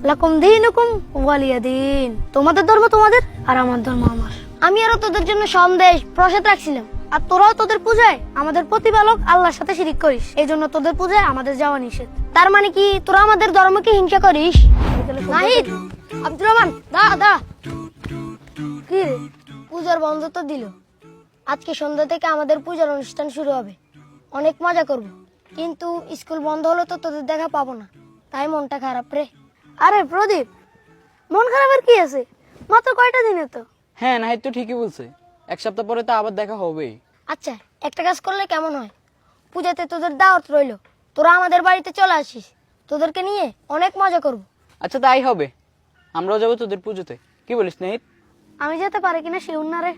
লাকুম দীনুকুম ওয়ালিয়া দিন। তোমাদের ধর্ম তোমাদের আর আমার ধর্ম আমার। আমি আরো তোদের জন্য সন্দেশ প্রসাদ রাখছিলাম, আর তোরাও তোদের পূজায় আমাদের প্রতিপালক আল্লাহর সাথে শিরিক করিস, এই জন্য তোদের পূজায় আমাদের যাওয়া নিষেধ। তার মানে কি তোরা আমাদের ধর্মকে হিংসা করিস? নাহিদ, আব্দুর রহমান, দা দা। কি রে, পূজার বন্ধ তো দিল। আজকে সন্ধ্যা থেকে আমাদের পূজার অনুষ্ঠান শুরু হবে, অনেক মজা করব। কিন্তু স্কুল বন্ধ হলে তো তোদের দেখা পাবো না, তাই মনটা খারাপ রে। আরে প্রদীপ, মন খারাপের কি আছে? মাত্র কয়টা দিনে তো। হ্যাঁ, নাহিদ তো ঠিকই বলছে, এক সপ্তাহ পরে তো আবার দেখা হবেই। আচ্ছা, একটা কাজ করলে কেমন হয়? পূজাতে তোদের দাওয়াত রইলো, তোরা আমাদের বাড়িতে চলে আসিস, তোদেরকে নিয়ে অনেক মজা করব। আচ্ছা, তাই হবে, আমরাও যাবো তোদের পুজোতে। কি বলিস নাহিদ? আমি যেতে পারি কিনা শিউর না রে,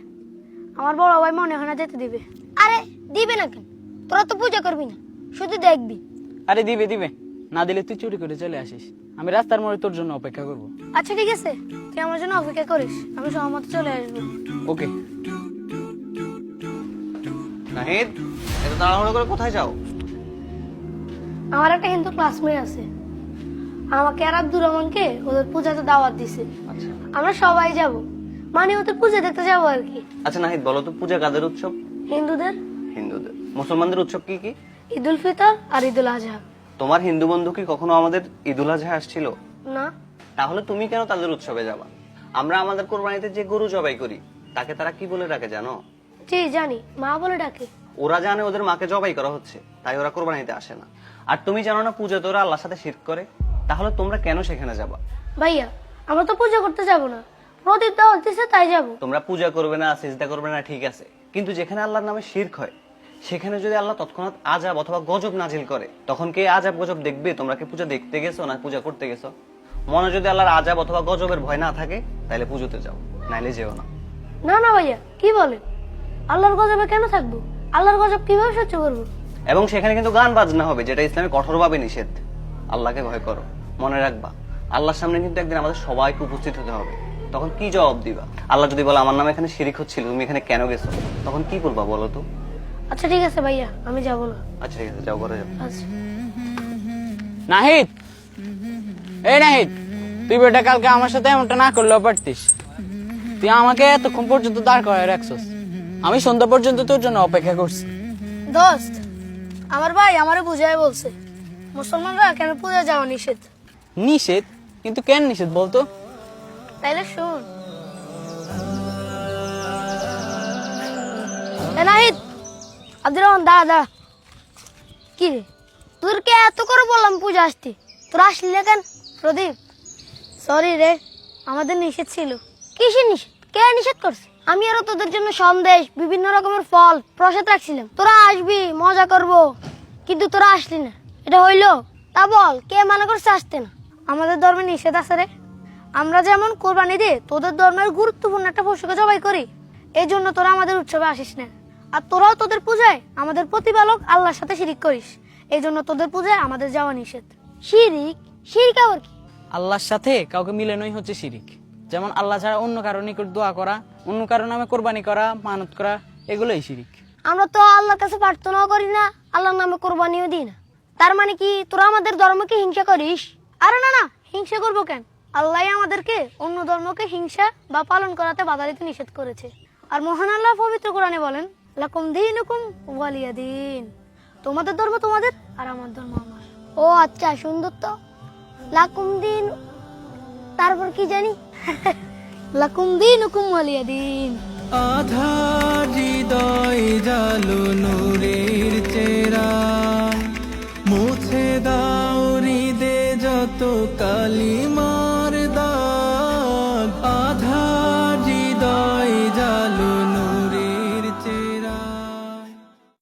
আমার বড় ভাই মনে হয় না যেতে দিবে। আরে দিবে না কেন? তোরা তো পূজা করবি না, শুধু দেখবি। আরে দিবে দিবে, না দিলে তুই চুরি করে চলে আসিস, আমি রাস্তার মোড়ে তোর জন্য অপেক্ষা করব। আচ্ছা ঠিক আছে, তুই আমার জন্য অপেক্ষা করিস, আমি সময় মতো চলে আসবো। ওকে। নাহিদ, এত তাড়াহুড়ো করে কোথায় যাও? আমার একটা হিন্দু ক্লাসমেট আছে, আমাকে আর আব্দুর রহমানকে ওদের পূজাতে দাওয়াত দিছে। আচ্ছা আমরা সবাই যাব, মানে ওদের পূজা দেখতে যাবো আর কি। আচ্ছা নাহিদ, বলো তো পূজা কাদের উৎসব? হিন্দুদের। হিন্দুদের। মুসলমানদের উৎসব কি কি? ঈদুল ফিতর আর ঈদুল আজহা। তোমার হিন্দু বন্ধু কি কখনো আমাদের ঈদুল আজহা আসছিল? না। তাহলে তুমি কেন তাদের উৎসবে যাবা? আমরা আমাদের কোরবানিতে যে গরু জবাই করি তাকে তারা কি বলে ডাকে জানো? জি জানি, মা বলে ডাকে। ওরা জানে ওদের মাকে জবাই করা হচ্ছে, তাই ওরা কোরবানিতে আসে না। আর তুমি জানো না পূজাতে ওরা আল্লাহর সাথে শিরক করে? তাহলে তোমরা কেন সেখানে যাবা? ভাইয়া, আমরা তো পূজা করতে যাব না, প্রদীপ দাওয়াত দিছে তাই যাব। তোমরা পূজা করবে না, সিজদা করবে না, ঠিক আছে, কিন্তু যেখানে আল্লাহর নামে শিরক হয় সেখানে যদি আল্লাহ তৎক্ষণাৎ আযাব অথবা গজব নাজিল করে, তখন কে আযাব গজব দেখবে? তোমরা কি পূজা দেখতে গেছো না পূজা করতে গেছো? মনে যদি আল্লাহর আযাব অথবা গজবের ভয় না থাকে তাহলে পুজোতে যাও, নাইলে যেও না। না না ভাইয়া, কি বলে? আল্লাহর গজবে কেন থাকবো? আল্লাহর গজব কিভাবে সহ্য করবো? এবং সেখানে কিন্তু গান বাজনা হবে, যেটা ইসলামে কঠোরভাবে নিষেধ। আল্লাহকে ভয় করো, মনে রাখবা আল্লাহর সামনে কিন্তু একদিন আমাদের সবাইকে উপস্থিত হতে হবে। তখন কি জবাব দিবা? আল্লাহ যদি বলে আমার নামে এখানে শিরিক হচ্ছিল, তুমি এখানে কেন গেছো, তখন কি বলবা বলো তো? আচ্ছা ঠিক আছে ভাইয়া, আমি যাব না। আচ্ছা ঠিক আছে, যাও, করে যাও। আচ্ছা। নাহিদ, এই নাহিদ, তুই বেটা কালকে আমার সাথে এমনটা না করলেও পারতিস। তুই আমাকে এতক্ষণ পর্যন্ত দাঁড় করায় রাখছস, আমি সন্ধ্যা পর্যন্ত তোর জন্য অপেক্ষা করছি। দোস্ত, আমার ভাই আমারে বুঝায় বলছে মুসলমানরা কেন পূজা যাওয়া নিষেধ। নিষেধ? কিন্তু কেন নিষেধ বলতো? তাইলে শুন। নাহিদ, আব্দুর রহমান, দা। কি রে, তোরকে এত করে বললাম পূজা আসতে, তোরা আসলি না কেন? প্রদীপ, সরি রে, আমাদের নিষেধ ছিল। কিসের নিষেধ? কে নিষেধ করছে? আমি আরো তোদের জন্য সন্দেশ, বিভিন্ন রকমের ফল প্রসাদ রাখছিলাম, তোরা আসবি, মজা করব, কিন্তু তোরা আসলি না। এটা হইলো? তা বল, কে মানা করছে আসতে না? আমাদের ধর্মে নিষেধ আছে রে। আমরা যেমন কোরবানি দিয়ে তোদের ধর্মের গুরুত্বপূর্ণ একটা পশুকে জবাই করি, এই জন্য তোরা আমাদের উৎসবে আসিস না। আর তোরাও তোদের পূজায় আমাদের প্রতিপালক আল্লাহর সাথে শিরিক করিস, এই জন্য তোদের পূজায় আমাদের যাওয়া নিষেধ। শিরিক? শিরিক আবার কি? আল্লাহর সাথে কাউকে মিলানোই হচ্ছে শিরিক। যেমন আল্লাহ ছাড়া অন্য কারো নিকট দোয়া করা, অন্য কারো নামে কোরবানি করা, মানত করা, এগুলোই শিরিক। আমরা তো আল্লাহর কাছে প্রার্থনাও করি না, আল্লাহর নামে কোরবানিও দিই না। তার মানে কি তোরা আমাদের ধর্মকে হিংসা করিস? আরে না না, হিংসা করবো কেন? আল্লাহ আমাদেরকে অন্য ধর্মকে হিংসা বা পালন করাতে বাধা দিতে নিষেধ করেছে। আর মহান আল্লাহ পবিত্র কোরআনে বলেন, লাকুম দীনুকুম ওয়ালিয়া দিন। তোমাদের ধর্ম তোমাদের আর আমার ধর্ম আমার। ও আচ্ছা, সুন্দর তো। লাকুম দিন, তারপর কি জানি? লাকুম দীনুকুম ওয়ালিয়া দিন। আধার হৃদয় জালো নূরের চেরা, মুছে দাও হৃদে যত কালিমা।